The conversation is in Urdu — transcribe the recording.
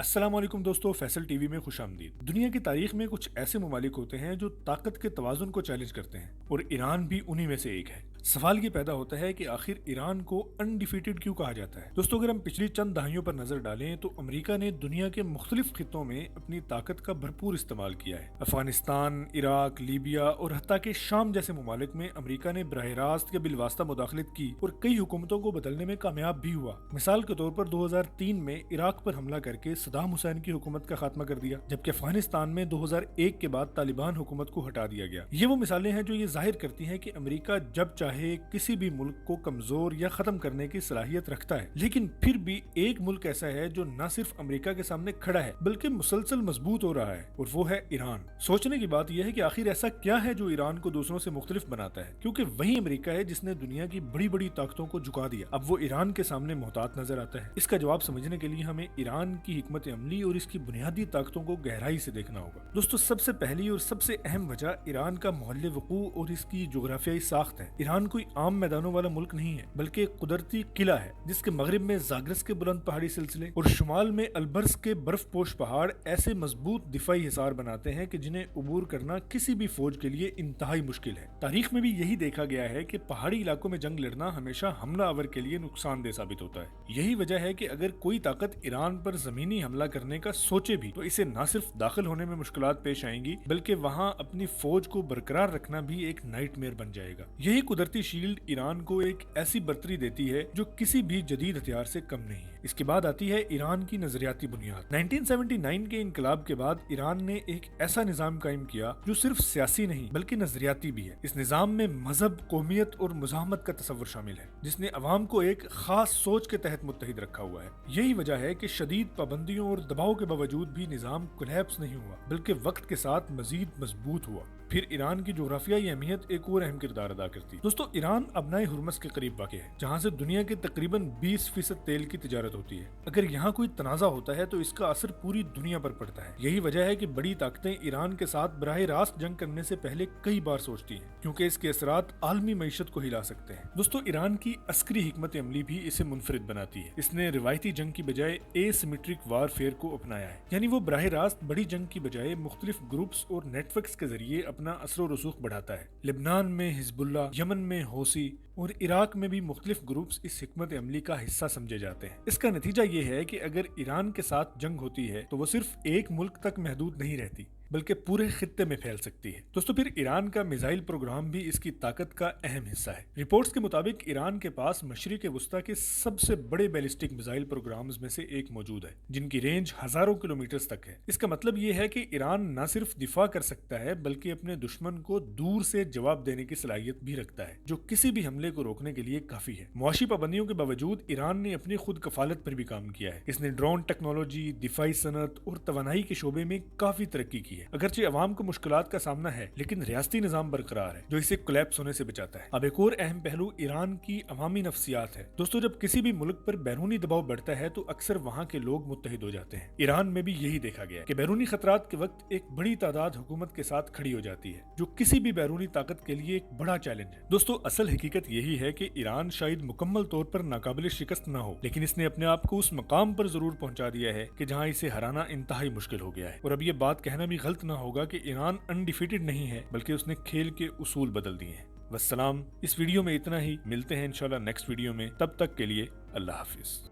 السلام علیکم دوستو، فیصل ٹی وی میں خوش آمدید۔ دنیا کی تاریخ میں کچھ ایسے ممالک ہوتے ہیں جو طاقت کے توازن کو چیلنج کرتے ہیں، اور ایران بھی انہی میں سے ایک ہے۔ سوال یہ پیدا ہوتا ہے کہ آخر ایران کو انڈیفیٹڈ کیوں کہا جاتا ہے؟ دوستو، اگر ہم پچھلی چند دہائیوں پر نظر ڈالیں تو امریکہ نے دنیا کے مختلف خطوں میں اپنی طاقت کا بھرپور استعمال کیا ہے۔ افغانستان، عراق، لیبیا اور حتیٰ کہ شام جیسے ممالک میں امریکہ نے براہ راست یا بالواسطہ مداخلت کی اور کئی حکومتوں کو بدلنے میں کامیاب بھی ہوا۔ مثال کے طور پر 2003 میں عراق پر حملہ کر کے صدام حسین کی حکومت کا خاتمہ کر دیا، جبکہ افغانستان میں 2001 کے بعد طالبان حکومت کو ہٹا دیا گیا۔ یہ وہ مثالیں ہیں جو یہ ظاہر کرتی ہیں کہ امریکہ جب چاہے کسی بھی ملک کو کمزور یا ختم کرنے کی صلاحیت رکھتا ہے، لیکن پھر بھی ایک ملک ایسا ہے جو نہ صرف امریکہ کے سامنے کھڑا ہے بلکہ مسلسل مضبوط ہو رہا ہے، اور وہ ہے ایران۔ سوچنے کی بات یہ ہے کہ آخر ایسا کیا ہے جو ایران کو دوسروں سے مختلف بناتا ہے، کیونکہ وہی امریکہ ہے جس نے دنیا کی بڑی بڑی طاقتوں کو جھکا دیا، اب وہ ایران کے سامنے محتاط نظر آتا ہے۔ اس کا جواب سمجھنے کے لیے ہمیں ایران کی حکمت عملی اور اس کی بنیادی طاقتوں کو گہرائی سے دیکھنا ہوگا۔ دوستو، سب سے پہلی اور سب سے اہم وجہ ایران کا محل وقوع اور اس کی جغرافیائی ساخت ہے۔ ایران کوئی عام میدانوں والا ملک نہیں ہے، بلکہ ایک قدرتی قلعہ ہے جس کے مغرب میں زاگرس کے بلند پہاڑی سلسلے اور شمال میں البرز کے برف پوش پہاڑ ایسے مضبوط دفاعی حصار بناتے ہیں کہ جنہیں عبور کرنا کسی بھی فوج کے لیے انتہائی مشکل ہے۔ تاریخ میں بھی یہی دیکھا گیا ہے کہ پہاڑی علاقوں میں جنگ لڑنا ہمیشہ حملہ آور کے لیے نقصان دہ ثابت ہوتا ہے۔ یہی وجہ ہے کہ اگر کوئی طاقت ایران پر زمینی حملہ کرنے کا سوچے بھی تو اسے نہ صرف داخل ہونے میں مشکلات پیش آئیں گی، بلکہ وہاں اپنی فوج کو برقرار رکھنا بھی ایک نائٹ میئر بن جائے گا۔ یہی قدرتی شیلڈ ایران کو ایک ایسی برتری دیتی ہے جو کسی بھی جدید ہتھیار سے کم نہیں ہے۔ اس کے بعد آتی ہے ایران کی نظریاتی بنیاد۔ 1979 کے انقلاب کے بعد ایران نے ایک ایسا نظام قائم کیا جو صرف سیاسی نہیں بلکہ نظریاتی بھی ہے۔ اس نظام میں مذہب، قومیت اور مزاحمت کا تصور شامل ہے، جس نے عوام کو ایک خاص سوچ کے تحت متحد رکھا ہوا ہے۔ یہی وجہ ہے کہ شدید پابندیوں اور دباؤ کے باوجود بھی نظام کولیپس نہیں ہوا، بلکہ وقت کے ساتھ مزید مضبوط ہوا۔ پھر ایران کی جغرافیائی اہمیت ایک اور اہم کردار ادا کرتی ہے۔ دوستو، ایران ابنائے ہرمز کے قریب واقع ہے، جہاں سے دنیا کے تقریباً 20% تیل کی تجارت ہوتی ہے۔ اگر یہاں کوئی تنازع ہوتا ہے تو اس کا اثر پوری دنیا پر پڑتا ہے۔ یہی وجہ ہے کہ بڑی طاقتیں ایران کے ساتھ براہ راست جنگ کرنے سے پہلے کئی بار سوچتی ہیں، کیونکہ اس کے اثرات عالمی معیشت کو ہلا سکتے ہیں۔ دوستو، ایران کی عسکری حکمت عملی بھی اسے منفرد بناتی ہے۔ اس نے روایتی جنگ کی بجائے اے سیمیٹرک وار فیئر کو اپنایا ہے، یعنی وہ براہ راست بڑی جنگ کی بجائے مختلف گروپس اور نیٹ ورکس کے ذریعے اپنا اثر و رسوخ بڑھاتا ہے۔ لبنان میں حزب اللہ، یمن میں حوثی اور عراق میں بھی مختلف گروپس اس حکمت عملی کا حصہ سمجھے جاتے ہیں۔ اس کا نتیجہ یہ ہے کہ اگر ایران کے ساتھ جنگ ہوتی ہے تو وہ صرف ایک ملک تک محدود نہیں رہتی، بلکہ پورے خطے میں پھیل سکتی ہے۔ دوستو، پھر ایران کا میزائل پروگرام بھی اس کی طاقت کا اہم حصہ ہے۔ رپورٹس کے مطابق ایران کے پاس مشرق وسطی کے سب سے بڑے بیلسٹک میزائل پروگرامز میں سے ایک موجود ہے، جن کی رینج ہزاروں کلومیٹرز تک ہے۔ اس کا مطلب یہ ہے کہ ایران نہ صرف دفاع کر سکتا ہے بلکہ اپنے دشمن کو دور سے جواب دینے کی صلاحیت بھی رکھتا ہے، جو کسی بھی حملے کو روکنے کے لیے کافی ہے۔ معاشی پابندیوں کے باوجود ایران نے اپنی خود کفالت پر بھی کام کیا ہے۔ اس نے ڈرون ٹیکنالوجی، دفاعی صنعت اور توانائی کے شعبے میں کافی ترقی کی ہے۔ اگرچہ عوام کو مشکلات کا سامنا ہے، لیکن ریاستی نظام برقرار ہے جو اسے کولیپس ہونے سے بچاتا ہے۔ اب ایک اور اہم پہلو ایران کی عوامی نفسیات ہے۔ دوستو، جب کسی بھی ملک پر بیرونی دباؤ بڑھتا ہے تو اکثر وہاں کے لوگ متحد ہو جاتے ہیں۔ ایران میں بھی یہی دیکھا گیا کہ بیرونی خطرات کے وقت ایک بڑی تعداد حکومت کے ساتھ کھڑی ہو جاتی ہے، جو کسی بھی بیرونی طاقت کے لیے ایک بڑا چیلنج ہے۔ دوستو، اصل حقیقت یہی ہے کہ ایران شاید مکمل طور پر ناقابل شکست نہ ہو، لیکن اس نے اپنے آپ کو اس مقام پر ضرور پہنچا دیا ہے کہ جہاں اسے ہرانا انتہائی مشکل ہو گیا ہے۔ اور اب یہ بات کہنا بھی غلط نہ ہوگا کہ ایران انڈیفیٹڈ نہیں ہے، بلکہ اس نے کھیل کے اصول بدل دیے ہیں۔ والسلام، اس ویڈیو میں اتنا ہی، ملتے ہیں انشاءاللہ نیکسٹ ویڈیو میں، تب تک کے لیے اللہ حافظ۔